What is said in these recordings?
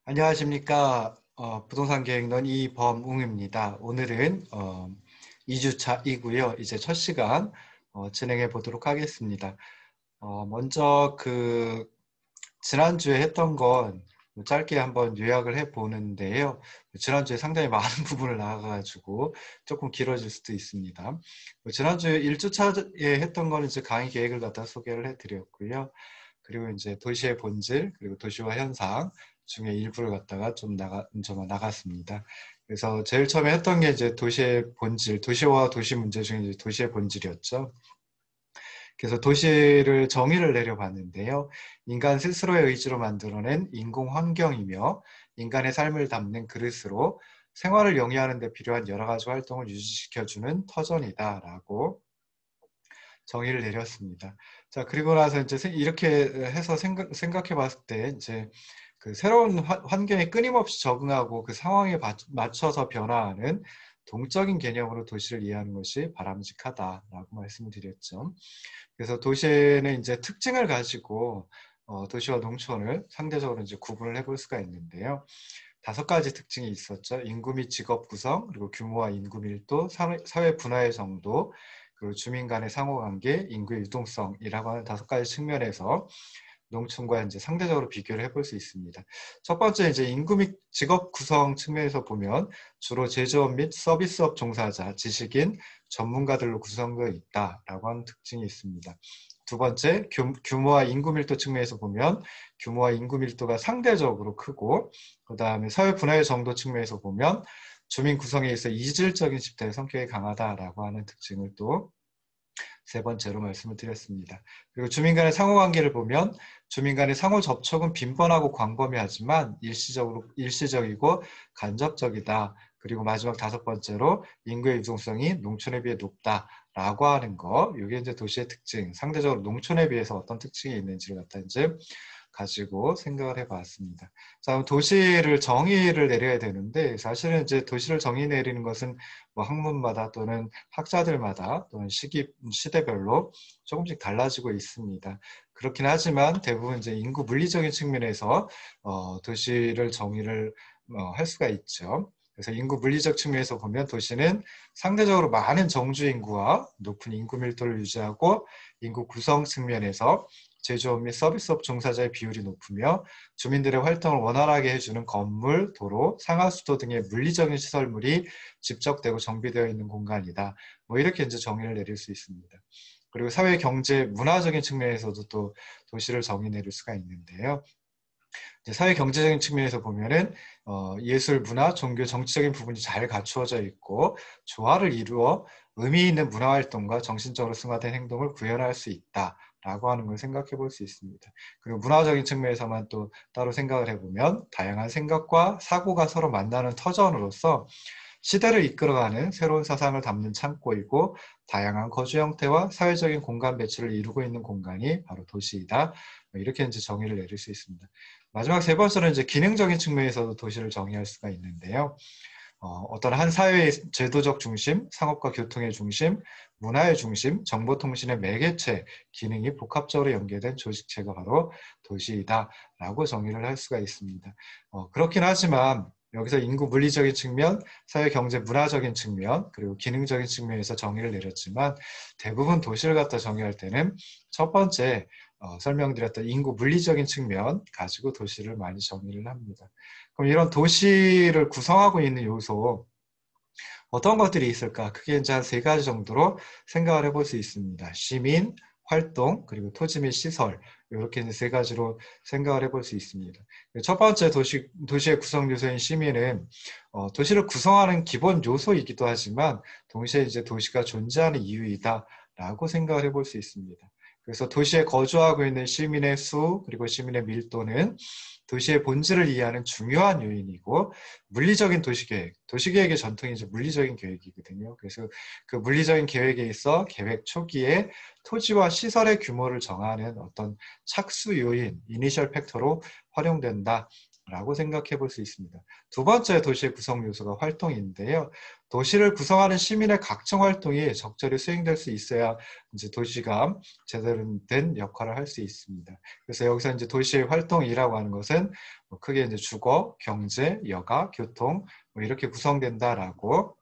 안녕하십니까. 부동산 계획론 이범웅입니다. 오늘은 2주차이고요. 이제 첫 시간 진행해 보도록 하겠습니다. 먼저 지난주에 했던 건 짧게 한번 요약을 해 보는데요. 지난주에 상당히 많은 부분을 나와가지고 조금 길어질 수도 있습니다. 지난주에 1주차에 했던 거는 이제 강의 계획을 갖다 소개를 해 드렸고요. 그리고 이제 도시의 본질, 그리고 도시화 현상 중에 일부를 갖다가 좀 나갔습니다. 그래서 제일 처음에 했던 게 이제 도시의 본질, 도시와 도시 문제 중에 이제 도시의 본질이었죠. 그래서 도시를 정의를 내려봤는데요. 인간 스스로의 의지로 만들어낸 인공 환경이며 인간의 삶을 담는 그릇으로 생활을 영위하는 데 필요한 여러 가지 활동을 유지시켜주는 터전이다라고 정의를 내렸습니다. 자, 그리고 나서 이제 이렇게 해서 생각해 봤을 때 이제 그 새로운 환경에 끊임없이 적응하고 그 상황에 맞춰서 변화하는 동적인 개념으로 도시를 이해하는 것이 바람직하다라고 말씀을 드렸죠. 그래서 도시는 이제 특징을 가지고 도시와 농촌을 상대적으로 이제 구분을 해볼 수가 있는데요. 5가지 특징이 있었죠. 인구 및 직업 구성, 그리고 규모와 인구 밀도, 사회 분화의 정도, 그리고 주민 간의 상호관계, 인구의 유동성이라고 하는 5가지 측면에서 농촌과 이제 상대적으로 비교를 해볼 수 있습니다. 첫 번째 이제 인구 및 직업 구성 측면에서 보면 주로 제조업 및 서비스업 종사자, 지식인, 전문가들로 구성되어 있다라고 하는 특징이 있습니다. 두 번째, 규모와 인구 밀도 측면에서 보면 규모와 인구 밀도가 상대적으로 크고, 그 다음에 사회 분화의 정도 측면에서 보면 주민 구성에 있어 이질적인 집단의 성격이 강하다라고 하는 특징을 또 세 번째로 말씀을 드렸습니다. 그리고 주민 간의 상호관계를 보면 주민 간의 상호 접촉은 빈번하고 광범위하지만 일시적이고 간접적이다. 그리고 마지막 5번째로 인구의 유동성이 농촌에 비해 높다라고 하는 거. 이게 이제 도시의 특징, 상대적으로 농촌에 비해서 어떤 특징이 있는지를 갖다 이제 가지고 생각을 해봤습니다. 자, 도시를 정의를 내려야 되는데 사실은 이제 도시를 정의 내리는 것은 뭐 학문마다 또는 학자들마다 또는 시대별로 조금씩 달라지고 있습니다. 그렇긴 하지만 대부분 이제 인구 물리적인 측면에서 도시를 정의를 할 수가 있죠. 그래서 인구 물리적 측면에서 보면 도시는 상대적으로 많은 정주 인구와 높은 인구 밀도를 유지하고 인구 구성 측면에서 제조업 및 서비스업 종사자의 비율이 높으며 주민들의 활동을 원활하게 해주는 건물, 도로, 상하수도 등의 물리적인 시설물이 집적되고 정비되어 있는 공간이다. 뭐 이렇게 이제 정의를 내릴 수 있습니다. 그리고 사회, 경제, 문화적인 측면에서도 또 도시를 정의 내릴 수가 있는데요. 사회 경제적인 측면에서 보면은 예술, 문화, 종교, 정치적인 부분이 잘 갖추어져 있고 조화를 이루어 의미 있는 문화 활동과 정신적으로 승화된 행동을 구현할 수 있다라고 하는 걸 생각해 볼 수 있습니다. 그리고 문화적인 측면에서만 또 따로 생각을 해보면 다양한 생각과 사고가 서로 만나는 터전으로서 시대를 이끌어가는 새로운 사상을 담는 창고이고 다양한 거주 형태와 사회적인 공간 배치를 이루고 있는 공간이 바로 도시이다. 이렇게 이제 정의를 내릴 수 있습니다. 마지막 세 번째는 이제 기능적인 측면에서도 도시를 정의할 수가 있는데요. 어떤 한 사회의 제도적 중심, 상업과 교통의 중심, 문화의 중심, 정보통신의 매개체 기능이 복합적으로 연계된 조직체가 바로 도시이다라고 정의를 할 수가 있습니다. 그렇긴 하지만 여기서 인구 물리적인 측면, 사회 경제 문화적인 측면, 그리고 기능적인 측면에서 정의를 내렸지만 대부분 도시를 갖다 정의할 때는 첫 번째 설명드렸던 인구 물리적인 측면 가지고 도시를 많이 정의를 합니다. 그럼 이런 도시를 구성하고 있는 요소 어떤 것들이 있을까? 크게 이제 한 3가지 정도로 생각을 해볼 수 있습니다. 시민, 활동, 그리고 토지 및 시설 이렇게 이제 3가지로 생각을 해볼 수 있습니다. 첫 번째 도시의 구성 요소인 시민은 도시를 구성하는 기본 요소이기도 하지만 동시에 이제 도시가 존재하는 이유이다라고 생각을 해볼 수 있습니다. 그래서 도시에 거주하고 있는 시민의 수 그리고 시민의 밀도는 도시의 본질을 이해하는 중요한 요인이고 물리적인 도시계획, 도시계획의 전통이 이제 물리적인 계획이거든요. 그래서 그 물리적인 계획에 있어 계획 초기에 토지와 시설의 규모를 정하는 어떤 착수 요인, 이니셜 팩터로 활용된다. 라고 생각해 볼 수 있습니다. 두 번째 도시의 구성 요소가 활동인데요. 도시를 구성하는 시민의 각종 활동이 적절히 수행될 수 있어야 이제 도시가 제대로 된 역할을 할 수 있습니다. 그래서 여기서 이제 도시의 활동이라고 하는 것은 뭐 크게 이제 주거, 경제, 여가, 교통 뭐 이렇게 구성된다라고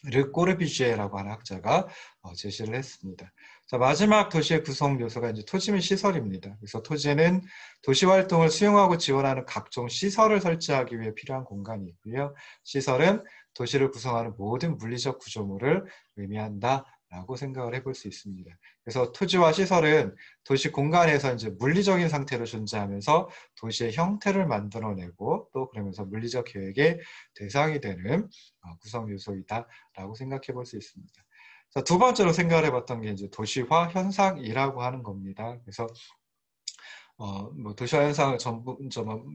르 꼬르비지에라고 하는 학자가 제시를 했습니다. 자, 마지막 도시의 구성 요소가 이제 토지 및 시설입니다. 그래서 토지는 도시 활동을 수용하고 지원하는 각종 시설을 설치하기 위해 필요한 공간이 있고요. 시설은 도시를 구성하는 모든 물리적 구조물을 의미한다. 라고 생각을 해볼 수 있습니다. 그래서 토지와 시설은 도시 공간에서 이제 물리적인 상태로 존재하면서 도시의 형태를 만들어내고 또 그러면서 물리적 계획의 대상이 되는 구성 요소이다라고 생각해 볼 수 있습니다. 자, 두 번째로 생각을 해봤던 게 이제 도시화 현상이라고 하는 겁니다. 그래서 뭐 도시화 현상을 전부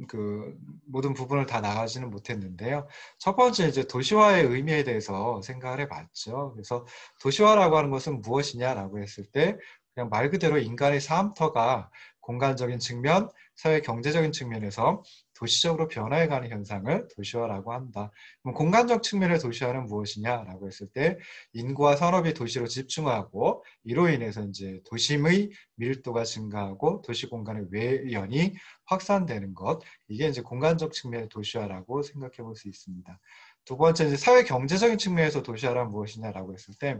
그 모든 부분을 다 나가지는 못했는데요. 첫 번째 이제 도시화의 의미에 대해서 생각을 해봤죠. 그래서 도시화라고 하는 것은 무엇이냐라고 했을 때 그냥 말 그대로 인간의 삶터가 공간적인 측면, 사회 경제적인 측면에서 도시적으로 변화해가는 현상을 도시화라고 한다. 그럼 공간적 측면의 도시화는 무엇이냐라고 했을 때 인구와 산업이 도시로 집중하고 이로 인해서 이제 도심의 밀도가 증가하고 도시 공간의 외연이 확산되는 것, 이게 이제 공간적 측면의 도시화라고 생각해 볼 수 있습니다. 두 번째, 이제 사회 경제적인 측면에서 도시화란 무엇이냐라고 했을 때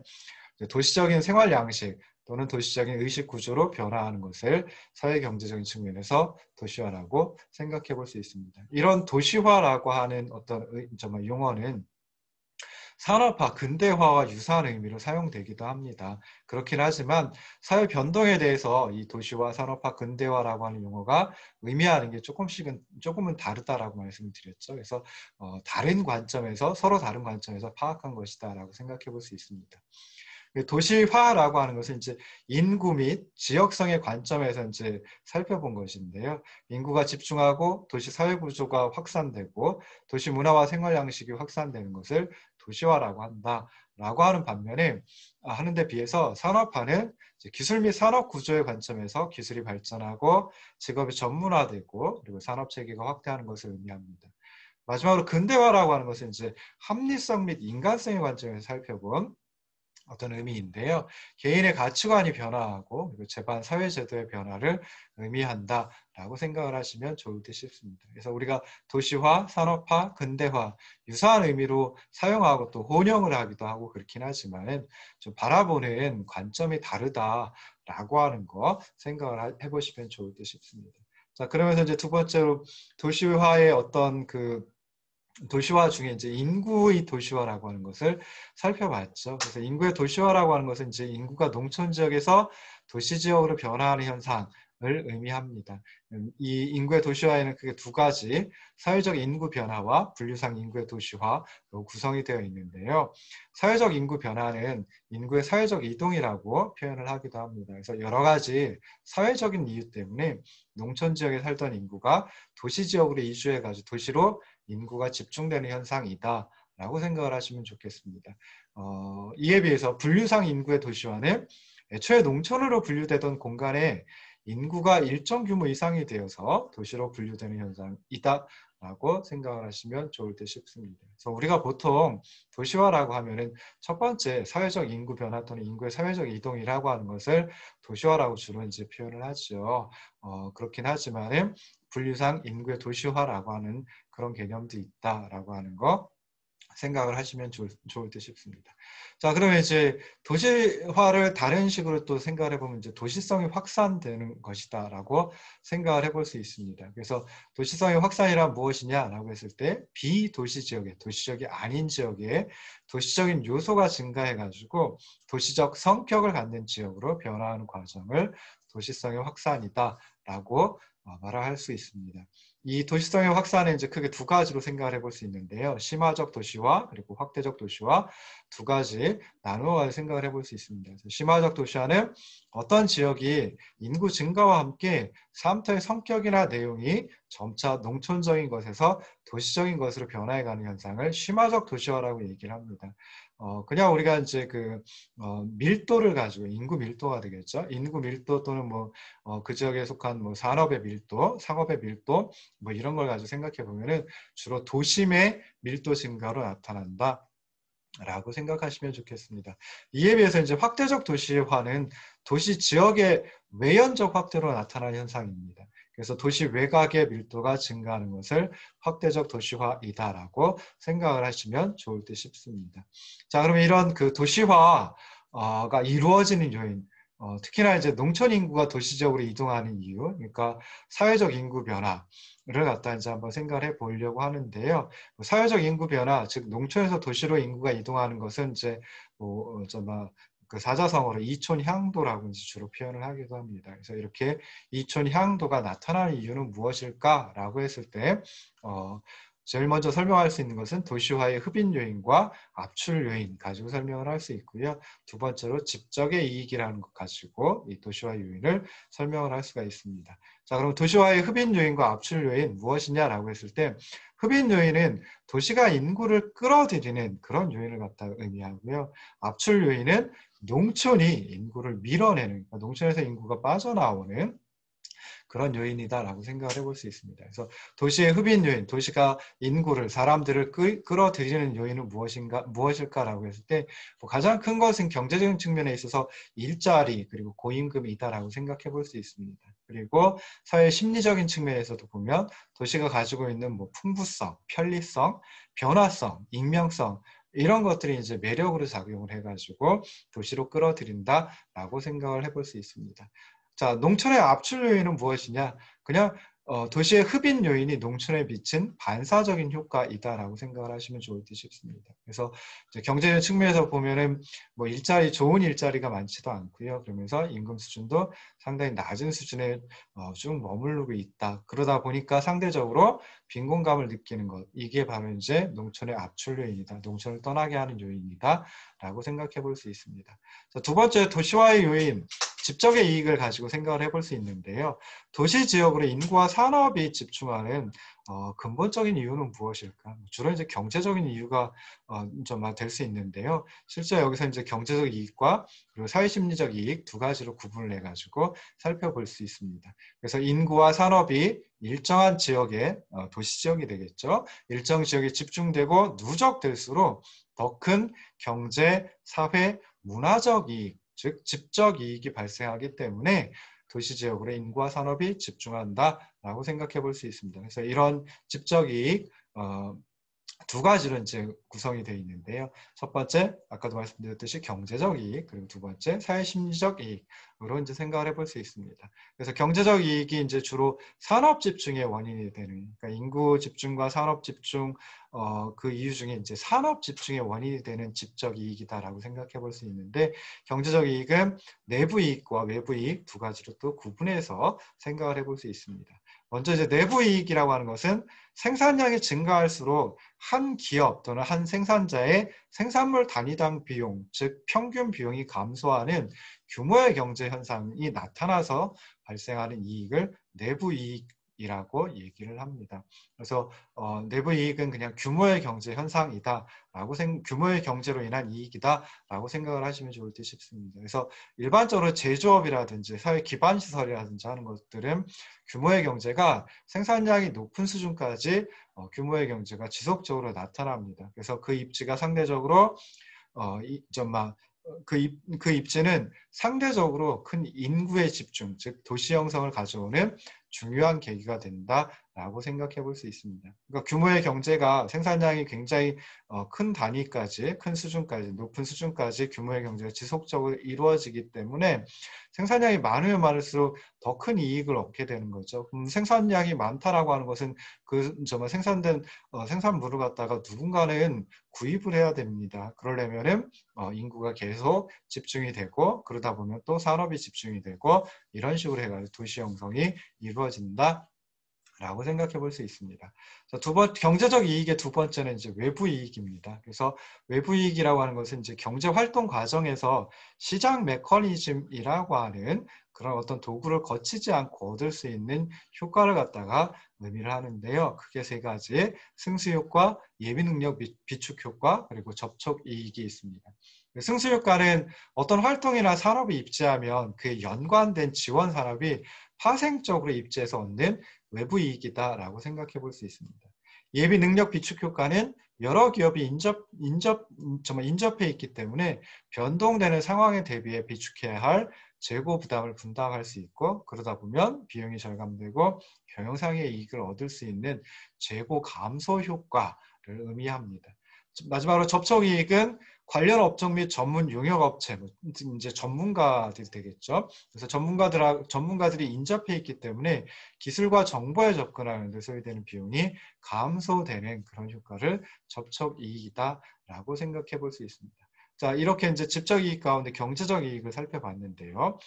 도시적인 생활 양식 또는 도시적인 의식 구조로 변화하는 것을 사회 경제적인 측면에서 도시화라고 생각해 볼 수 있습니다. 이런 도시화라고 하는 어떤 용어는 산업화, 근대화와 유사한 의미로 사용되기도 합니다. 그렇긴 하지만 사회 변동에 대해서 이 도시화, 산업화, 근대화라고 하는 용어가 의미하는 게 조금은 다르다라고 말씀을 드렸죠. 그래서 다른 관점에서 서로 다른 관점에서 파악한 것이다라고 생각해 볼 수 있습니다. 도시화라고 하는 것은 이제 인구 및 지역성의 관점에서 이제 살펴본 것인데요. 인구가 집중하고 도시 사회 구조가 확산되고 도시 문화와 생활 양식이 확산되는 것을 도시화라고 한다라고 하는 반면에 하는데 비해서 산업화는 기술 및 산업 구조의 관점에서 기술이 발전하고 직업이 전문화되고 그리고 산업 체계가 확대하는 것을 의미합니다. 마지막으로 근대화라고 하는 것은 이제 합리성 및 인간성의 관점에서 살펴본 어떤 의미인데요. 개인의 가치관이 변화하고 그리고 제반 사회제도의 변화를 의미한다라고 생각을 하시면 좋을 듯 싶습니다. 그래서 우리가 도시화, 산업화, 근대화 유사한 의미로 사용하고 또 혼용을 하기도 하고 그렇긴 하지만 좀 바라보는 관점이 다르다라고 하는 거 생각을 해보시면 좋을 듯 싶습니다. 자, 그러면서 이제 두 번째로 도시화의 어떤 도시화 중에 이제 인구의 도시화라고 하는 것을 살펴봤죠. 그래서 인구의 도시화라고 하는 것은 이제 인구가 농촌 지역에서 도시 지역으로 변화하는 현상을 의미합니다. 이 인구의 도시화에는 크게 두 가지 사회적 인구 변화와 분류상 인구의 도시화로 구성이 되어 있는데요. 사회적 인구 변화는 인구의 사회적 이동이라고 표현을 하기도 합니다. 그래서 여러 가지 사회적인 이유 때문에 농촌 지역에 살던 인구가 도시 지역으로 이주해가지고 도시로 인구가 집중되는 현상이다 라고 생각을 하시면 좋겠습니다. 이에 비해서 분류상 인구의 도시화는 애초에 농촌으로 분류되던 공간에 인구가 일정 규모 이상이 되어서 도시로 분류되는 현상이다 라고 생각을 하시면 좋을 듯 싶습니다. 그래서 우리가 보통 도시화라고 하면은 첫 번째 사회적 인구 변화 또는 인구의 사회적 이동이라고 하는 것을 도시화라고 주로 이제 표현을 하죠. 그렇긴 하지만은 분류상 인구의 도시화라고 하는 그런 개념도 있다라고 하는 거 생각을 하시면 좋을 듯 싶습니다. 자, 그러면 이제 도시화를 다른 식으로 또 생각을 해보면 이제 도시성이 확산되는 것이다라고 생각을 해볼 수 있습니다. 그래서 도시성의 확산이란 무엇이냐라고 했을 때 비도시 지역에, 도시적이 아닌 지역에 도시적인 요소가 증가해가지고 도시적 성격을 갖는 지역으로 변화하는 과정을 도시성의 확산이다라고 말을 할 수 있습니다. 이 도시성의 확산은 이제 크게 두 가지로 생각을 해볼 수 있는데요. 심화적 도시화 그리고 확대적 도시화 두 가지 나누어 생각을 해볼 수 있습니다. 심화적 도시화는 어떤 지역이 인구 증가와 함께 삶터의 성격이나 내용이 점차 농촌적인 것에서 도시적인 것으로 변화해가는 현상을 심화적 도시화라고 얘기를 합니다. 그냥 우리가 이제 밀도를 가지고 인구 밀도가 되겠죠. 인구 밀도 또는 그 지역에 속한 산업의 밀도, 상업의 밀도 뭐 이런 걸 가지고 생각해 보면은 주로 도심의 밀도 증가로 나타난다. 라고 생각하시면 좋겠습니다. 이에 비해서 이제 확대적 도시화는 도시 지역의 외연적 확대로 나타나는 현상입니다. 그래서 도시 외곽의 밀도가 증가하는 것을 확대적 도시화이다라고 생각을 하시면 좋을 듯 싶습니다. 자, 그러면 이런 그 도시화가 이루어지는 요인, 특히나 이제 농촌 인구가 도시 지역으로 이동하는 이유, 그러니까 사회적 인구 변화를 갖다 이제 한번 생각을 해 보려고 하는데요. 사회적 인구 변화, 즉 농촌에서 도시로 인구가 이동하는 것은 이제 그 사자성어로 이촌향도라고 이제 주로 표현을 하기도 합니다. 그래서 이렇게 이촌향도가 나타나는 이유는 무엇일까라고 했을 때, 제일 먼저 설명할 수 있는 것은 도시화의 흡인 요인과 압출 요인 가지고 설명을 할 수 있고요. 두 번째로 집적의 이익이라는 것 가지고 이 도시화 요인을 설명을 할 수가 있습니다. 자, 그럼 도시화의 흡인 요인과 압출 요인 무엇이냐라고 했을 때, 흡인 요인은 도시가 인구를 끌어들이는 그런 요인을 갖다 의미하고요. 압출 요인은 농촌이 인구를 밀어내는, 그러니까 농촌에서 인구가 빠져나오는 그런 요인이다라고 생각을 해볼 수 있습니다. 그래서 도시의 흡인 요인, 도시가 인구를, 사람들을 끌어들이는 요인은 무엇일까라고 했을 때, 가장 큰 것은 경제적인 측면에 있어서 일자리 그리고 고임금이다라고 생각해 볼 수 있습니다. 그리고 사회 심리적인 측면에서도 보면 도시가 가지고 있는 뭐 풍부성, 편리성, 변화성, 익명성 이런 것들이 이제 매력으로 작용을 해가지고 도시로 끌어들인다라고 생각을 해볼 수 있습니다. 자, 농촌의 압출 요인은 무엇이냐? 그냥 도시의 흡인 요인이 농촌에 미친 반사적인 효과이다라고 생각을 하시면 좋을 듯 싶습니다. 그래서 이제 경제적 측면에서 보면은 뭐 좋은 일자리가 많지도 않고요. 그러면서 임금 수준도 상당히 낮은 수준에 쭉 머무르고 있다. 그러다 보니까 상대적으로 빈곤감을 느끼는 것, 이게 바로 이제 농촌의 압출 요인이다. 농촌을 떠나게 하는 요인이다라고 생각해 볼 수 있습니다. 자, 두 번째 도시화의 요인. 집적의 이익을 가지고 생각을 해볼 수 있는데요. 도시 지역으로 인구와 산업이 집중하는 근본적인 이유는 무엇일까? 주로 이제 경제적인 이유가 좀 될 수 있는데요. 실제 여기서 이제 경제적 이익과 그리고 사회심리적 이익 두 가지로 구분을 해가지고 살펴볼 수 있습니다. 그래서 인구와 산업이 일정한 지역에 도시 지역이 되겠죠. 일정 지역에 집중되고 누적될수록 더 큰 경제, 사회, 문화적 이익, 즉 집적 이익이 발생하기 때문에 도시 지역으로 인구와 산업이 집중한다라고 생각해 볼 수 있습니다. 그래서 이런 집적 이익 두 가지로 이제 구성이 되어 있는데요. 첫 번째, 아까도 말씀드렸듯이 경제적 이익, 그리고 두 번째, 사회심리적 이익으로 이제 생각을 해볼 수 있습니다. 그래서 경제적 이익이 이제 주로 산업 집중의 원인이 되는, 그러니까 인구 집중과 산업 집중, 그 이유 중에 이제 산업 집중의 원인이 되는 집적 이익이다라고 생각해 볼 수 있는데, 경제적 이익은 내부 이익과 외부 이익 두 가지로 또 구분해서 생각을 해볼 수 있습니다. 먼저 이제 내부 이익이라고 하는 것은 생산량이 증가할수록 한 기업 또는 한 생산자의 생산물 단위당 비용, 즉 평균 비용이 감소하는 규모의 경제 현상이 나타나서 발생하는 이익을 내부 이익이라고 얘기를 합니다. 그래서 내부 이익은 그냥 규모의 경제 현상이다라고 규모의 경제로 인한 이익이다라고 생각을 하시면 좋을 듯 싶습니다. 그래서 일반적으로 제조업이라든지 사회 기반 시설이라든지 하는 것들은 규모의 경제가 생산량이 높은 수준까지 규모의 경제가 지속적으로 나타납니다. 그래서 그 입지가 상대적으로 그 입지는 상대적으로 큰 인구의 집중, 즉 도시 형성을 가져오는 중요한 계기가 된다라고 생각해 볼 수 있습니다. 그러니까 규모의 경제가 생산량이 굉장히 큰 단위까지, 큰 수준까지, 높은 수준까지 규모의 경제가 지속적으로 이루어지기 때문에 생산량이 많으면 많을수록 더 큰 이익을 얻게 되는 거죠. 그럼 생산량이 많다라고 하는 것은 그 정말 생산된 생산물을 갖다가 누군가는 구입을 해야 됩니다. 그러려면은 인구가 계속 집중이 되고 그러다 보면 또 산업이 집중이 되고 이런 식으로 해가지고 도시 형성이 이루어진다. 라고 생각해 볼 수 있습니다. 경제적 이익의 두 번째는 이제 외부 이익입니다. 그래서 외부 이익이라고 하는 것은 이제 경제 활동 과정에서 시장 메커니즘이라고 하는 그런 어떤 도구를 거치지 않고 얻을 수 있는 효과를 갖다가 의미를 하는데요. 크게 세 가지, 승수효과, 예비능력 비축효과, 그리고 접촉이익이 있습니다. 승수효과는 어떤 활동이나 산업이 입지하면 그에 연관된 지원 산업이 파생적으로 입지해서 얻는 외부 이익이다라고 생각해 볼 수 있습니다. 예비 능력 비축 효과는 여러 기업이 정말 인접해 있기 때문에 변동되는 상황에 대비해 비축해야 할 재고 부담을 분담할 수 있고, 그러다 보면 비용이 절감되고 경영상의 이익을 얻을 수 있는 재고 감소 효과를 의미합니다. 마지막으로 접촉이익은 관련 업종 및 전문 용역업체, 이제 전문가들이 되겠죠. 그래서 전문가들이 인접해 있기 때문에 기술과 정보에 접근하는 데 소요되는 비용이 감소되는 그런 효과를 접촉이익이다라고 생각해 볼 수 있습니다. 자, 이렇게 이제 직접 이익 가운데 경제적 이익을 살펴봤는데요.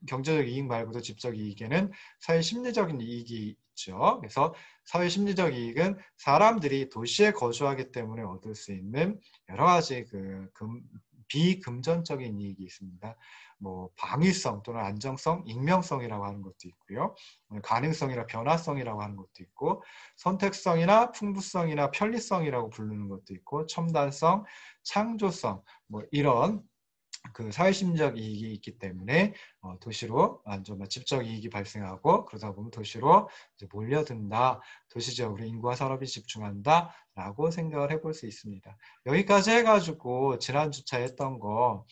경제적 이익 말고도 직접 이익에는 사회 심리적인 이익이 있죠. 그래서 사회 심리적 이익은 사람들이 도시에 거주하기 때문에 얻을 수 있는 여러 가지 비금전적인 이익이 있습니다. 뭐 방위성 또는 안정성, 익명성이라고 하는 것도 있고요. 가능성이나 변화성이라고 하는 것도 있고, 선택성이나 풍부성이나 편리성이라고 부르는 것도 있고, 첨단성, 창조성, 뭐 이런 그 사회심리적 이익이 있기 때문에 도시로 정말 집적 이익이 발생하고, 그러다 보면 도시로 이제 몰려든다, 도시적으로 인구와 산업이 집중한다 라고 생각을 해볼 수 있습니다. 여기까지 해가지고 지난주차 했던 거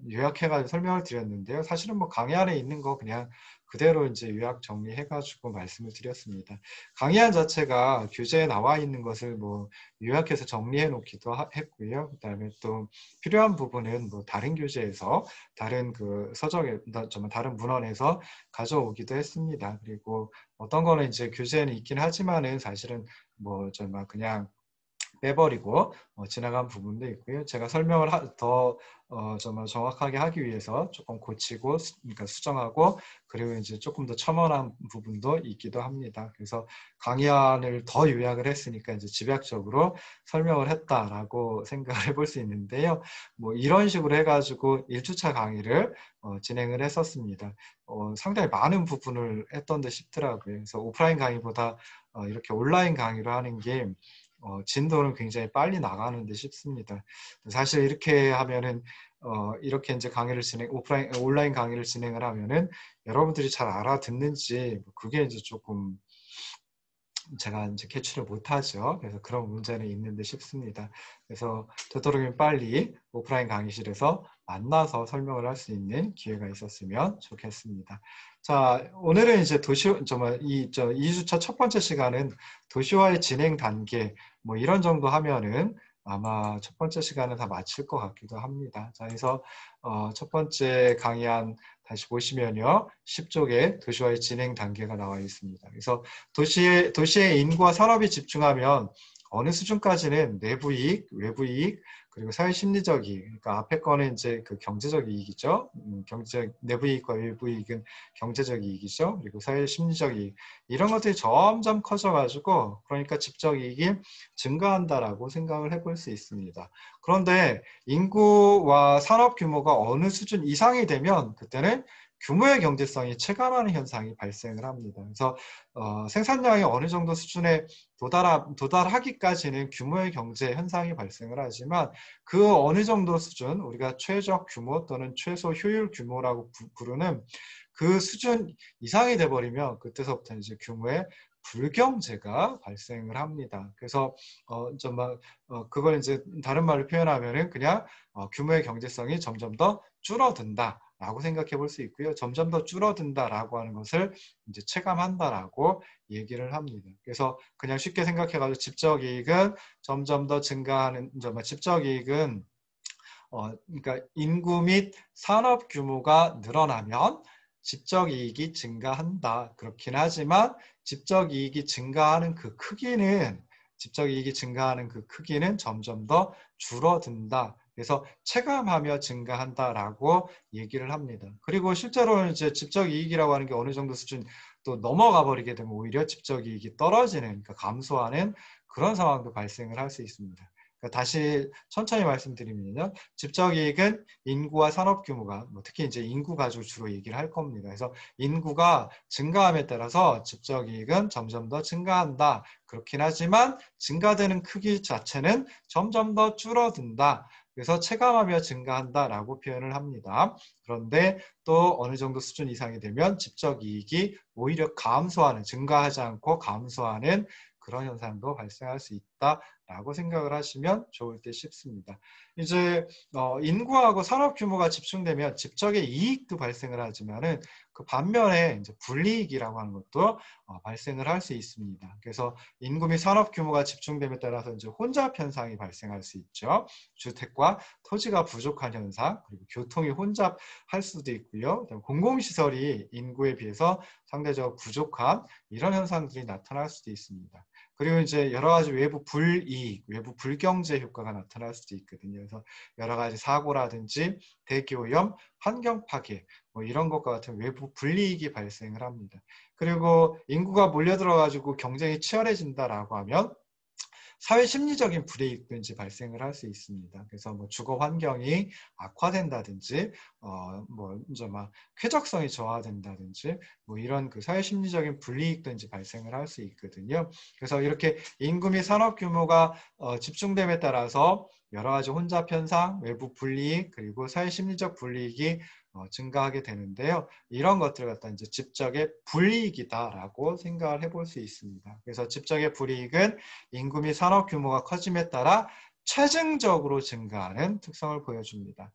요약해가지고 설명을 드렸는데요. 사실은 뭐 강의 안에 있는 거 그냥 그대로 이제 요약 정리해가지고 말씀을 드렸습니다. 강의안 자체가 교재에 나와 있는 것을 뭐 요약해서 정리해 놓기도 했고요. 그다음에 또 필요한 부분은 뭐 다른 교재에서, 다른 그 서적에, 정말 다른 문헌에서 가져오기도 했습니다. 그리고 어떤 거는 이제 교재에는 있긴 하지만은 사실은 뭐 정말 그냥 빼버리고 지나간 부분도 있고요. 제가 설명을 더 정말 정확하게 하기 위해서 조금 고치고, 그러니까 수정하고, 그리고 이제 조금 더 첨언한 부분도 있기도 합니다. 그래서 강의안을 더 요약을 했으니까 이제 집약적으로 설명을 했다라고 생각을 해볼 수 있는데요. 뭐 이런 식으로 해가지고 1주차 강의를 진행을 했었습니다. 상당히 많은 부분을 했던 듯 싶더라고요. 그래서 오프라인 강의보다 이렇게 온라인 강의로 하는 게 진도는 굉장히 빨리 나가는 듯 싶습니다. 사실 이렇게 하면은 이렇게 이제 온라인 강의를 진행을 하면은 여러분들이 잘 알아듣는지 그게 이제 조금 제가 이제 캐치를 못하죠. 그래서 그런 문제는 있는데 싶습니다. 그래서 되도록이면 빨리 오프라인 강의실에서 만나서 설명을 할 수 있는 기회가 있었으면 좋겠습니다. 자, 오늘은 이제 정말 2주차 첫 번째 시간은 도시화의 진행 단계, 뭐 이런 정도 하면은 아마 첫 번째 시간은 다 마칠 것 같기도 합니다. 자, 그래서 첫 번째 강의안 다시 보시면요. 10쪽에 도시화의 진행 단계가 나와 있습니다. 그래서 도시의 인구와 산업이 집중하면 어느 수준까지는 내부 이익, 외부 이익, 그리고 사회 심리적 이익, 그러니까 앞에 거는 이제 그 경제적 이익이죠. 내부 이익과 외부 이익은 경제적 이익이죠. 그리고 사회 심리적 이익, 이런 것들이 점점 커져가지고, 그러니까 집적 이익이 증가한다라고 생각을 해볼 수 있습니다. 그런데 인구와 산업 규모가 어느 수준 이상이 되면 그때는 규모의 경제성이 체감하는 현상이 발생을 합니다. 그래서 생산량이 어느 정도 수준에 도달하기까지는 규모의 경제 현상이 발생을 하지만, 그 어느 정도 수준, 우리가 최적 규모 또는 최소 효율 규모라고 부르는 그 수준 이상이 돼버리면 그때서부터 이제 규모의 불경제가 발생을 합니다. 그래서 정말 그걸 이제 다른 말로 표현하면은 그냥 규모의 경제성이 점점 더 줄어든다 라고 생각해 볼 수 있고요. 점점 더 줄어든다라고 하는 것을 이제 체감한다라고 얘기를 합니다. 그래서 그냥 쉽게 생각해가지고 집적 이익은 점점 더 증가하는, 집적 이익은 그러니까 인구 및 산업 규모가 늘어나면 집적 이익이 증가한다. 그렇긴 하지만 집적 이익이 증가하는 그 크기는 점점 더 줄어든다. 그래서 체감하며 증가한다라고 얘기를 합니다. 그리고 실제로는 이제 집적 이익이라고 하는 게 어느 정도 수준 또 넘어가 버리게 되면 오히려 집적 이익이 떨어지는, 그러니까 감소하는 그런 상황도 발생을 할 수 있습니다. 그러니까 다시 천천히 말씀드리면요, 집적 이익은 인구와 산업 규모가, 특히 이제 인구 가지고 주로 얘기를 할 겁니다. 그래서 인구가 증가함에 따라서 집적 이익은 점점 더 증가한다. 그렇긴 하지만 증가되는 크기 자체는 점점 더 줄어든다 그래서 체감하며 증가한다라고 표현을 합니다. 그런데 또 어느 정도 수준 이상이 되면 집적 이익이 오히려 감소하는, 증가하지 않고 감소하는 그런 현상도 발생할 수 있다라고 생각을 하시면 좋을 듯 싶습니다. 이제 인구하고 산업 규모가 집중되면 집적의 이익도 발생을 하지만은 그 반면에 이제 불이익이라고 하는 것도 발생을 할 수 있습니다. 그래서 인구 및 산업 규모가 집중됨에 따라서 이제 혼잡 현상이 발생할 수 있죠. 주택과 토지가 부족한 현상, 그리고 교통이 혼잡할 수도 있고요. 공공시설이 인구에 비해서 상대적으로 부족한 이런 현상들이 나타날 수도 있습니다. 그리고 이제 여러 가지 외부 불이익, 외부 불경제 효과가 나타날 수도 있거든요. 그래서 여러 가지 사고라든지 대기오염, 환경 파괴, 뭐 이런 것과 같은 외부 불이익이 발생을 합니다. 그리고 인구가 몰려들어가지고 경쟁이 치열해진다라고 하면 사회 심리적인 불이익도 이제 발생을 할 수 있습니다. 그래서 뭐 주거 환경이 악화된다든지, 뭐 이제 막 쾌적성이 저하된다든지, 뭐 이런 그 사회 심리적인 불이익도 이제 발생을 할 수 있거든요. 그래서 이렇게 인구 및 산업 규모가 집중됨에 따라서 여러 가지 혼잡 현상, 외부 불이익, 그리고 사회 심리적 불이익이 증가하게 되는데요. 이런 것들을 갖다 이제 집적의 불이익이다라고 생각을 해볼 수 있습니다. 그래서 집적의 불이익은 인구 및 산업 규모가 커짐에 따라 체증적으로 증가하는 특성을 보여줍니다.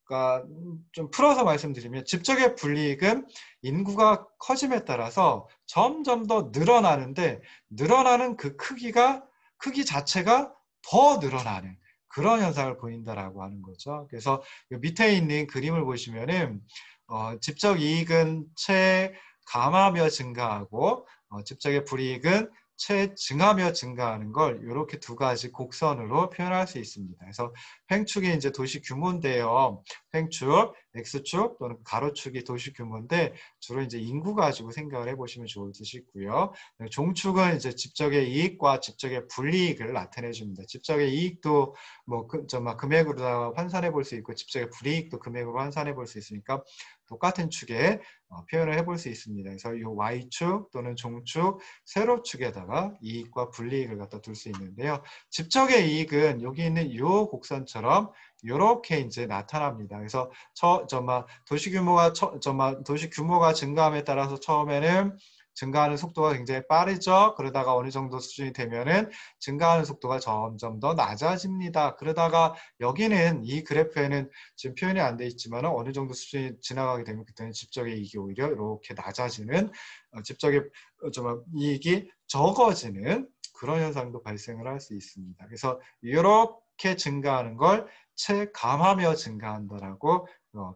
그러니까 좀 풀어서 말씀드리면 집적의 불이익은 인구가 커짐에 따라서 점점 더 늘어나는데 늘어나는 그 크기 자체가 더 늘어나는 그런 현상을 보인다라고 하는 거죠. 그래서 밑에 있는 그림을 보시면은 집적 이익은 체감하며 증가하고 집적의 불이익은 체증하며 증가하는 걸 이렇게 두 가지 곡선으로 표현할 수 있습니다. 그래서 횡축이 이제 도시 규모인데요. 횡축, X축 또는 가로축이 도시 규모인데 주로 이제 인구 가지고 생각을 해보시면 좋을 듯 있고요. 종축은 이제 집적의 이익과 집적의 불이익을 나타내 줍니다. 집적의 이익도 뭐 금액으로 환산해 볼 수 있고 집적의 불이익도 금액으로 환산해 볼 수 있으니까 똑같은 축에 표현을 해볼 수 있습니다. 그래서 이 Y축 또는 종축, 세로축에다가 이익과 불이익을 갖다 둘 수 있는데요. 집적의 이익은 여기 있는 이 곡선처럼 이렇게 이제 나타납니다. 그래서 도시 규모가 증가함에 따라서 처음에는 증가하는 속도가 굉장히 빠르죠. 그러다가 어느 정도 수준이 되면은 증가하는 속도가 점점 더 낮아집니다. 그러다가 여기는 이 그래프에는 지금 표현이 안 돼 있지만 어느 정도 수준이 지나가게 되면 그때는 집적의 이익이 오히려 이렇게 낮아지는 집적의 이익이 적어지는 그런 현상도 발생을 할 수 있습니다. 그래서 이렇게 증가하는 걸 체감하며 증가한다라고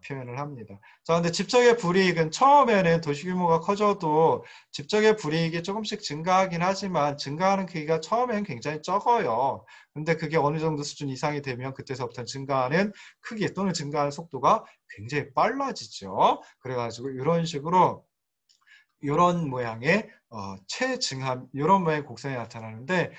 표현을 합니다. 자, 근데 집적의 불이익은 처음에는 도시 규모가 커져도 집적의 불이익이 조금씩 증가하긴 하지만 증가하는 크기가 처음에는 굉장히 적어요. 근데 그게 어느 정도 수준 이상이 되면 그때서부터 증가하는 크기 또는 증가하는 속도가 굉장히 빨라지죠. 그래가지고 이런 식으로 이런 모양의 체증함, 이런 모양의 곡선이 나타나는데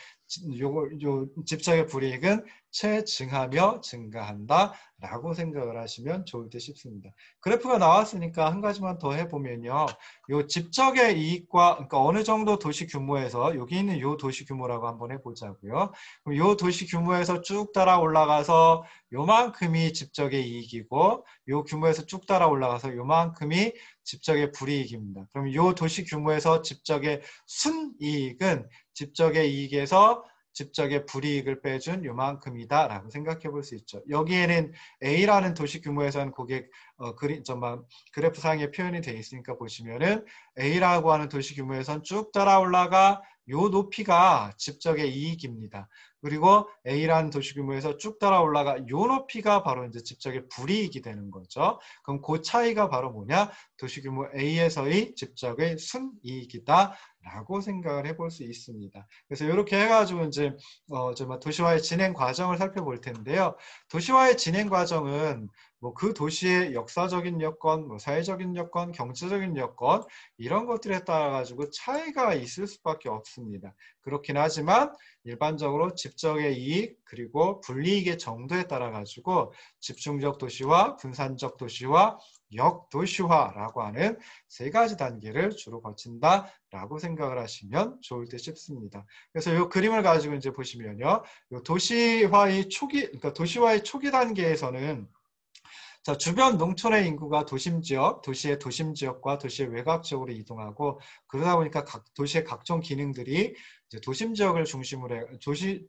요 집적의 불이익은 체증하며 증가한다 라고 생각을 하시면 좋을 듯 싶습니다. 그래프가 나왔으니까 한 가지만 더 해보면요. 요 집적의 이익과 그러니까 어느 정도 도시 규모에서 여기 있는 요 도시 규모라고 한번 해보자고요. 그럼 요 도시 규모에서 쭉 따라 올라가서 요만큼이 집적의 이익이고 요 규모에서 쭉 따라 올라가서 요만큼이 집적의 불이익입니다. 그럼 이 도시 규모에서 집적의 순이익은 집적의 이익에서 집적의 불이익을 빼준 요만큼이다 라고 생각해 볼 수 있죠. 여기에는 A라는 도시 규모에서는 고객 그래프상에 표현이 되어 있으니까 보시면은 A라고 하는 도시 규모에서는 쭉 따라 올라가 요 높이가 집적의 이익입니다. 그리고 A라는 도시 규모에서 쭉 따라 올라가 요 높이가 바로 이제 집적의 불이익이 되는 거죠. 그럼 그 차이가 바로 뭐냐? 도시 규모 A에서의 집적의 순이익이다 라고 생각을 해볼 수 있습니다. 그래서 이렇게 해가지고 이제 도시화의 진행 과정을 살펴볼 텐데요. 도시화의 진행 과정은 뭐 그 도시의 역사적인 여건, 뭐 사회적인 여건, 경제적인 여건 이런 것들에 따라 가지고 차이가 있을 수밖에 없습니다. 그렇긴 하지만 일반적으로 집적의 이익 그리고 불이익의 정도에 따라 가지고 집중적 도시화, 분산적 도시화, 역도시화라고 하는 세 가지 단계를 주로 거친다라고 생각을 하시면 좋을 듯 싶습니다. 그래서 이 그림을 가지고 이제 보시면요, 요 도시화의 초기, 그러니까 도시화의 초기 단계에서는 자, 주변 농촌의 인구가 도심 지역, 도시의 도심 지역과 도시의 외곽 지역으로 이동하고 그러다 보니까 도시의 각종 기능들이 이제 도심 지역을 중심으로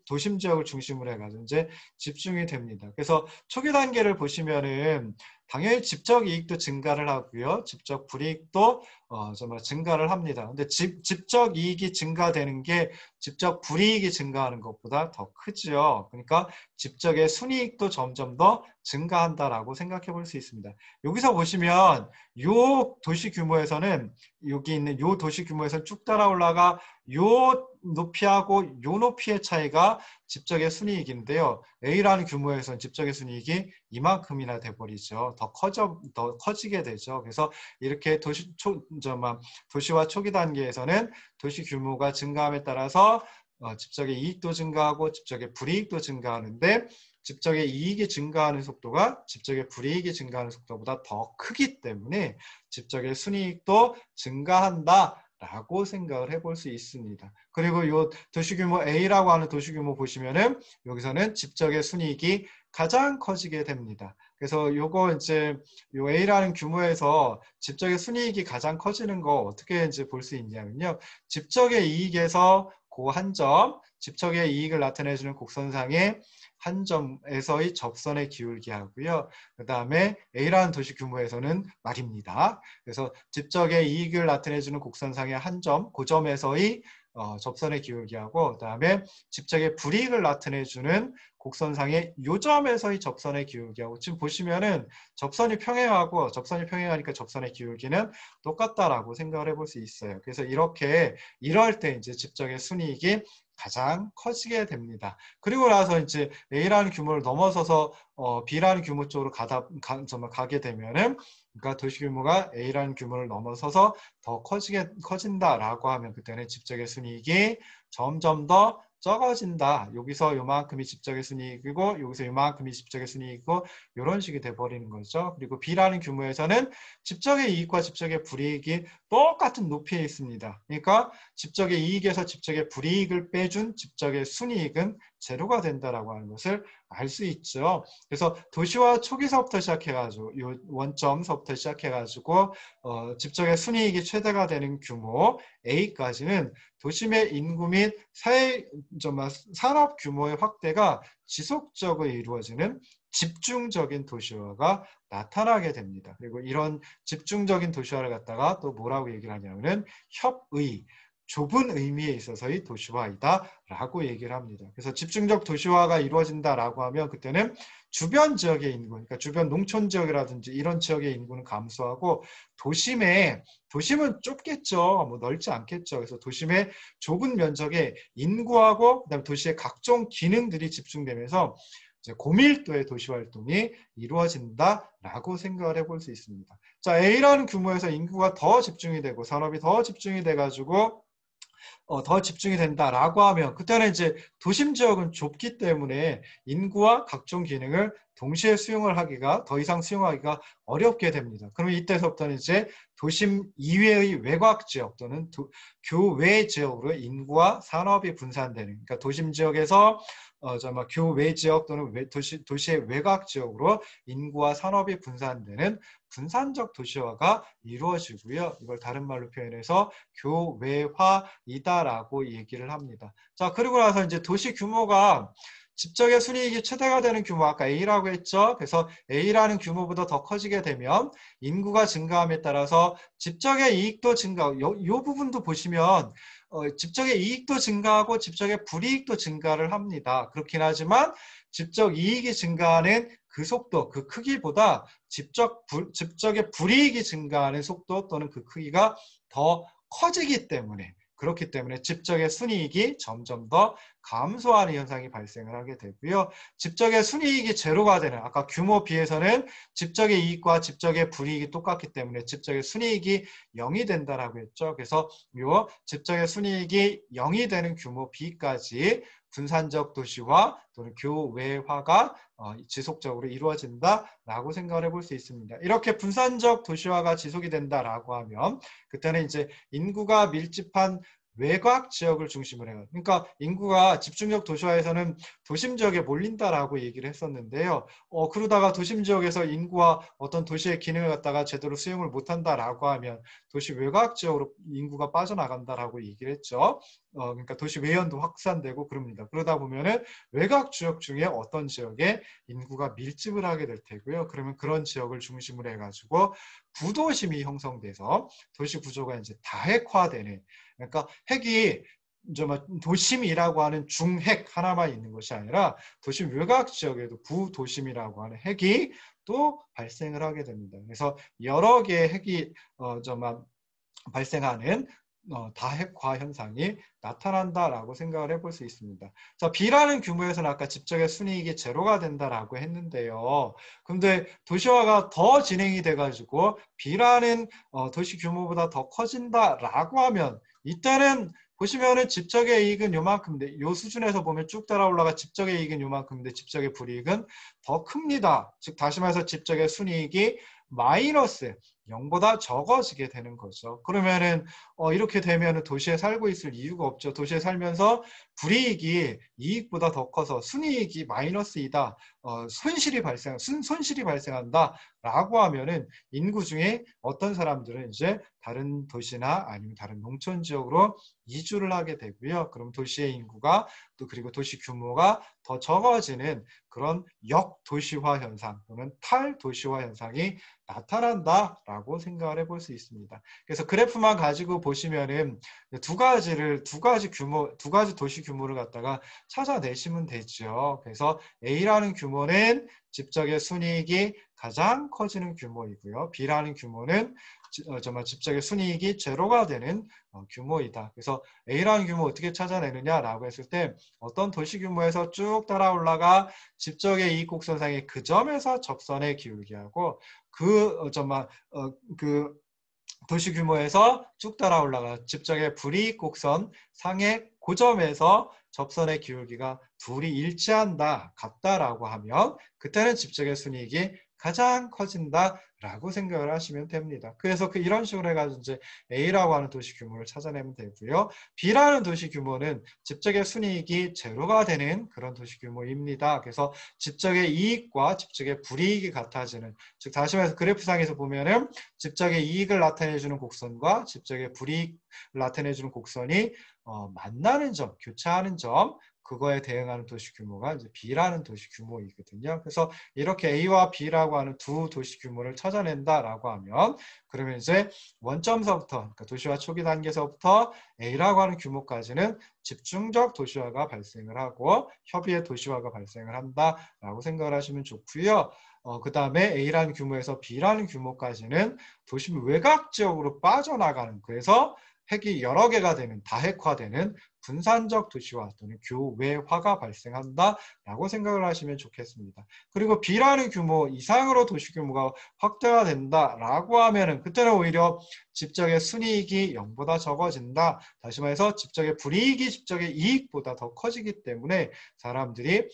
도심 지역을 중심으로 해가지고 이제 집중이 됩니다. 그래서 초기 단계를 보시면은 당연히 집적 이익도 증가를 하고요, 집적 불이익도 정말 증가를 합니다. 근데 집적 이익이 증가되는 게 집적 불이익이 증가하는 것보다 더 크죠. 그러니까 집적의 순이익도 점점 더 증가한다라고 생각해 볼 수 있습니다. 여기서 보시면 요 도시 규모에서는 여기 있는 요 도시 규모에서는 쭉 따라 올라가 요 높이하고 요 높이의 차이가 집적의 순이익인데요. A라는 규모에서는 집적의 순이익이 이만큼이나 돼버리죠. 더 커지게 되죠. 그래서 이렇게 도시화 초기 단계에서는 도시 규모가 증가함에 따라서 집적의 이익도 증가하고 집적의 불이익도 증가하는데 집적의 이익이 증가하는 속도가 집적의 불이익이 증가하는 속도보다 더 크기 때문에 집적의 순이익도 증가한다라고 생각을 해볼 수 있습니다. 그리고 이 도시규모 A라고 하는 도시규모 보시면은 여기서는 집적의 순이익이 가장 커지게 됩니다. 그래서 요거 이제 요 A라는 규모에서 집적의 순이익이 가장 커지는 거 어떻게 이제 볼 수 있냐면요. 집적의 이익에서 그 한 점, 집적의 이익을 나타내주는 곡선상의 한 점에서의 접선의 기울기 하고요. 그 다음에 A라는 도시 규모에서는 말입니다. 그래서 집적의 이익을 나타내주는 곡선상의 한 점, 그 점에서의 접선의 기울기하고 그 다음에 집적의 불이익을 나타내주는 곡선상의 요점에서의 접선의 기울기하고 지금 보시면은 접선이 평행하니까 접선의 기울기는 똑같다라고 생각을 해볼 수 있어요. 그래서 이럴 때 이제 집적의 순이익이 가장 커지게 됩니다. 그리고 나서 이제 A라는 규모를 넘어서서 B라는 규모 쪽으로 가게 되면은 그러니까 도시 규모가 A라는 규모를 넘어서서 더 커진다라고 하면 그때는 집적의 순이익이 점점 더 적어진다. 여기서 요만큼이 집적의 순이익이고 여기서 요만큼이 집적의 순이익이고 이런 식이 돼버리는 거죠. 그리고 B라는 규모에서는 집적의 이익과 집적의 불이익이 똑같은 높이에 있습니다. 그러니까 집적의 이익에서 집적의 불이익을 빼준 집적의 순이익은 제로가 된다라고 하는 것을 알 수 있죠. 그래서 도시화 초기서부터 시작해가지고 이 원점서부터 시작해가지고 집적의 순이익이 최대가 되는 규모 A까지는 도심의 인구 및 산업 규모의 확대가 지속적으로 이루어지는 집중적인 도시화가 나타나게 됩니다. 그리고 이런 집중적인 도시화를 갖다가 또 뭐라고 얘기를 하냐면은 협의, 좁은 의미에 있어서의 도시화이다라고 얘기를 합니다. 그래서 집중적 도시화가 이루어진다라고 하면 그때는 주변 지역의 인구, 그러니까 주변 농촌 지역이라든지 이런 지역의 인구는 감소하고 도심은 좁겠죠. 뭐 넓지 않겠죠. 그래서 도심의 좁은 면적에 인구하고 그다음에 도시의 각종 기능들이 집중되면서 이제 고밀도의 도시 활동이 이루어진다라고 생각을 해볼 수 있습니다. 자, A라는 규모에서 인구가 더 집중이 되고 산업이 더 집중이 돼가지고 더 집중이 된다라고 하면 그때는 이제 도심 지역은 좁기 때문에 인구와 각종 기능을 동시에 더 이상 수용하기가 어렵게 됩니다. 그럼 이때서부터는 이제 도심 이외의 외곽 지역 또는 교외 지역으로 인구와 산업이 분산되는, 그러니까 도심 지역에서 교외 지역 또는 도시의 외곽 지역으로 인구와 산업이 분산되는 분산적 도시화가 이루어지고요. 이걸 다른 말로 표현해서 교외화이다라고 얘기를 합니다. 자, 그리고 나서 이제 도시 규모가 집적의 순이익이 최대가 되는 규모, 아까 A라고 했죠. 그래서 A라는 규모보다 더 커지게 되면 인구가 증가함에 따라서 집적의 이익도 증가하고, 이 부분도 보시면 집적의 이익도 증가하고 집적의 불이익도 증가를 합니다. 그렇긴 하지만 집적 이익이 증가하는 그 속도, 그 크기보다 집적의 불이익이 증가하는 속도 또는 그 크기가 더 커지기 때문에 그렇기 때문에 집적의 순이익이 점점 더 감소하는 현상이 발생을 하게 되고요. 집적의 순이익이 제로가 되는, 아까 규모 B에서는 집적의 이익과 집적의 불이익이 똑같기 때문에 집적의 순이익이 0이 된다라고 했죠. 그래서 요 집적의 순이익이 0이 되는 규모 B까지 분산적 도시화 또는 교외화가 지속적으로 이루어진다라고 생각을 해볼 수 있습니다. 이렇게 분산적 도시화가 지속이 된다라고 하면 그때는 이제 인구가 밀집한 외곽 지역을 중심으로 해요. 그러니까 인구가 집중적 도시화에서는 도심 지역에 몰린다라고 얘기를 했었는데요. 그러다가 도심 지역에서 인구와 어떤 도시의 기능을 갖다가 제대로 수용을 못한다라고 하면 도시 외곽 지역으로 인구가 빠져나간다라고 얘기를 했죠. 그러니까 도시 외연도 확산되고 그럽니다. 그러다 보면은 외곽 지역 중에 어떤 지역에 인구가 밀집을 하게 될 테고요. 그러면 그런 지역을 중심으로 해가지고 부도심이 형성돼서 도시 구조가 이제 다핵화되는, 그러니까 핵이 도심이라고 하는 중핵 하나만 있는 것이 아니라 도심 외곽 지역에도 부도심이라고 하는 핵이 또 발생을 하게 됩니다. 그래서 여러 개의 핵이 발생하는 다핵화 현상이 나타난다라고 생각을 해볼 수 있습니다. 자, B라는 규모에서는 아까 집적의 순이익이 제로가 된다라고 했는데요. 근데 도시화가 더 진행이 돼가지고 B라는 도시 규모보다 더 커진다라고 하면 이때는 보시면은 집적의 이익은 요만큼인데 요 수준에서 보면 쭉 따라 올라가 집적의 이익은 요만큼인데 집적의 불이익은 더 큽니다. 즉 다시 말해서 집적의 순이익이 마이너스 0보다 적어지게 되는 거죠. 그러면은 이렇게 되면은 도시에 살고 있을 이유가 없죠. 도시에 살면서 불이익이 이익보다 더 커서 순이익이 마이너스이다. 손실이 발생한다라고 하면은 인구 중에 어떤 사람들은 이제 다른 도시나 아니면 다른 농촌 지역으로 이주를 하게 되고요. 그럼 도시의 인구가 또 그리고 도시 규모가 더 적어지는 그런 역도시화 현상 또는 탈도시화 현상이 나타난다라고 생각을 해볼 수 있습니다. 그래서 그래프만 가지고 보시면은 두 가지 도시 규모를 갖다가 찾아내시면 되죠. 그래서 A라는 규모는 집적의 순이익이 가장 커지는 규모이고요. B라는 규모는 집적의 순이익이 제로가 되는 규모이다. 그래서 A라는 규모 어떻게 찾아내느냐라고 했을 때 어떤 도시 규모에서 쭉 따라 올라가 집적의 이익 곡선상의 그 점에서 접선의 기울기 하고 그 도시 규모에서 쭉 따라 올라가 집적의 불이익 곡선 상의 고점에서 접선의 기울기가 둘이 일치한다, 같다라고 하면 그때는 집적의 순이익이 가장 커진다라고 생각을 하시면 됩니다. 그래서 이런 식으로 해가지고 이제 A라고 하는 도시 규모를 찾아내면 되고요. B라는 도시 규모는 집적의 순이익이 제로가 되는 그런 도시 규모입니다. 그래서 집적의 이익과 집적의 불이익이 같아지는, 즉 다시 말해서 그래프상에서 보면은 집적의 이익을 나타내주는 곡선과 집적의 불이익을 나타내주는 곡선이 만나는 점, 교차하는 점, 그거에 대응하는 도시 규모가 이제 B라는 도시 규모이거든요. 그래서 이렇게 A와 B라고 하는 두 도시 규모를 찾아낸다라고 하면 그러면 이제 원점서부터, 그러니까 도시화 초기 단계에서부터 A라고 하는 규모까지는 집중적 도시화가 발생을 하고 협의의 도시화가 발생을 한다라고 생각을 하시면 좋고요. 그 다음에 A라는 규모에서 B라는 규모까지는 도심 외곽 지역으로 빠져나가는, 그래서 핵이 여러 개가 되는 다핵화되는 분산적 도시화 또는 교외화가 발생한다라고 생각을 하시면 좋겠습니다. 그리고 B라는 규모 이상으로 도시 규모가 확대가 된다라고 하면은 그때는 오히려 집적의 순이익이 0보다 적어진다. 다시 말해서 집적의 불이익이 집적의 이익보다 더 커지기 때문에 사람들이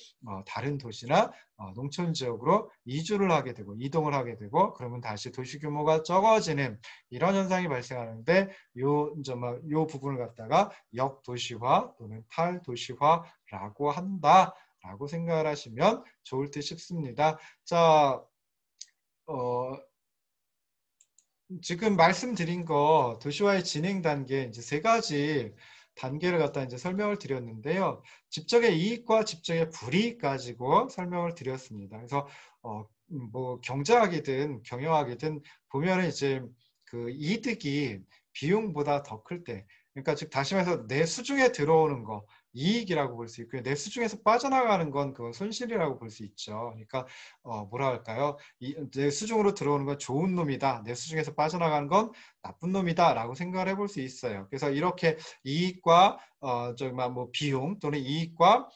다른 도시나 농촌 지역으로 이주를 하게 되고 이동을 하게 되고 그러면 다시 도시 규모가 적어지는 이런 현상이 발생하는데 요 부분을 갖다가 역도시화 또는 탈도시화라고 한다라고 생각을 하시면 좋을 듯 싶습니다. 자, 지금 말씀드린 거 도시화의 진행 단계 이제 세 가지 단계를 갖다 이제 설명을 드렸는데요. 집적의 이익과 집적의 불이익 가지고 설명을 드렸습니다. 그래서 뭐 경제학이든 경영학이든 보면은 이제 그 이득이 비용보다 더 클 때, 그러니까 즉 다시 말해서 내 수중에 들어오는 거, 이익이라고 볼 수 있고요. 내수 중에서 빠져나가는 건 그건 손실이라고 볼 수 있죠. 그러니까 뭐라 할까요? 내수 중으로 들어오는 건 좋은 놈이다. 내수 중에서 빠져나가는 건 나쁜 놈이다라고 생각을 해볼 수 있어요. 그래서 이렇게 이익과 뭐 비용 또는 이익과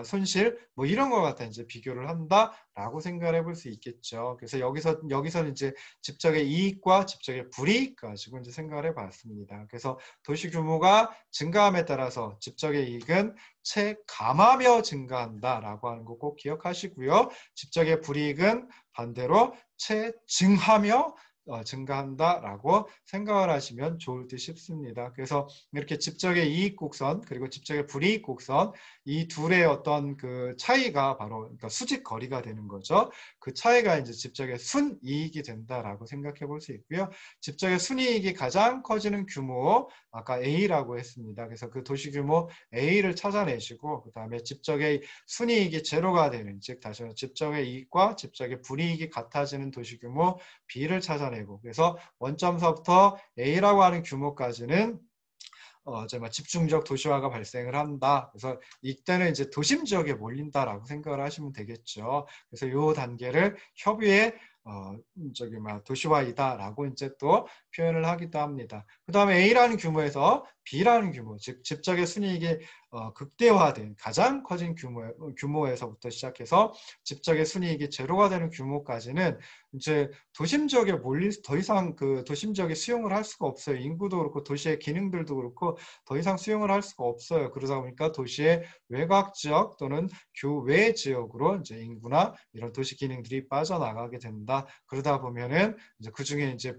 손실 뭐 이런 것 같아 이제 비교를 한다라고 생각을 해볼 수 있겠죠. 그래서 여기서는 이제 직접의 이익과 직접의 불이익 가지고 이제 생각을 해봤습니다. 그래서 도시 규모가 증가함에 따라서 직접의 이익은 체감하며 증가한다라고 하는 거 꼭 기억하시고요. 직접의 불이익은 반대로 체증하며 증가한다라고 생각을 하시면 좋을 듯 싶습니다. 그래서 이렇게 직접의 이익 곡선 그리고 직접의 불이익 곡선 이 둘의 어떤 그 차이가 바로 그러니까 수직 거리가 되는 거죠. 그 차이가 이제 직접의 순이익이 된다라고 생각해 볼 수 있고요. 직접의 순이익이 가장 커지는 규모 아까 A라고 했습니다. 그래서 그 도시 규모 A를 찾아내시고 그 다음에 직접의 순이익이 제로가 되는 즉 다시 말해 직접의 이익과 직접의 불이익이 같아지는 도시 규모 B를 찾아내고 그래서 원점서부터 A라고 하는 규모까지는 정말 집중적 도시화가 발생을 한다. 그래서 이때는 이제 도심 지역에 몰린다라고 생각을 하시면 되겠죠. 그래서 이 단계를 협의의 도시화이다라고 이제 또 표현을 하기도 합니다. 그 다음에 A라는 규모에서 B라는 규모, 즉 집적의 순이익이 극대화된 가장 커진 규모에서부터 시작해서 집적의 순이익이 제로가 되는 규모까지는 이제 도심 지역에 더 이상 그 도심 지역에 수용을 할 수가 없어요. 인구도 그렇고 도시의 기능들도 그렇고 더 이상 수용을 할 수가 없어요. 그러다 보니까 도시의 외곽 지역 또는 교외 지역으로 이제 인구나 이런 도시 기능들이 빠져나가게 된다. 그러다 보면은 이제 그 중에 이제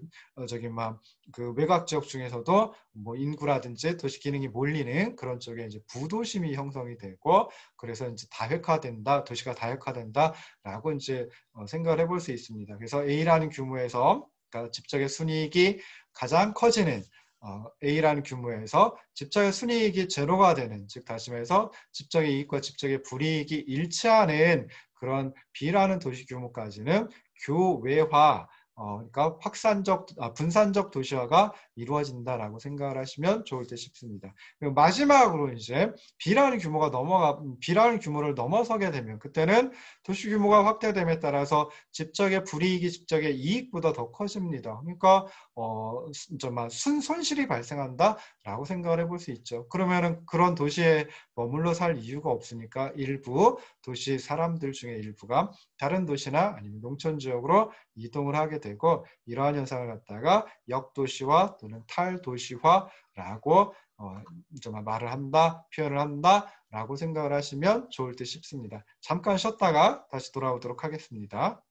그 외곽 지역 중에서도 뭐 인구라든지 도시 기능이 몰리는 그런 쪽에 이제 부도심이 형성이 되고 그래서 이제 다획화된다, 도시가 다획화된다라고 이제 생각을 해볼 수 있습니다. 그래서 A라는 규모에서 그러니까 집적의 순이익이 가장 커지는 A라는 규모에서 집적의 순이익이 제로가 되는 즉 다시 말해서 집적의 이익과 집적의 불이익이 일치하는 그런 B라는 도시 규모까지는 교외화 그러니까 분산적 도시화가 이루어진다라고 생각을 하시면 좋을 듯 싶습니다. 그리고 마지막으로 이제 B라는 규모를 넘어서게 되면 그때는 도시 규모가 확대됨에 따라서 집적의 불이익이 집적의 이익보다 더 커집니다. 그러니까 손실이 발생한다라고 생각을 해볼 수 있죠. 그러면은 그런 도시에 머물러 살 이유가 없으니까 일부 도시 사람들 중에 일부가 다른 도시나 아니면 농촌 지역으로 이동을 하게 되고 이러한 현상을 갖다가 역도시화 또는 탈도시화라고 말을 한다, 표현을 한다라고 생각을 하시면 좋을 듯 싶습니다. 잠깐 쉬었다가 다시 돌아오도록 하겠습니다.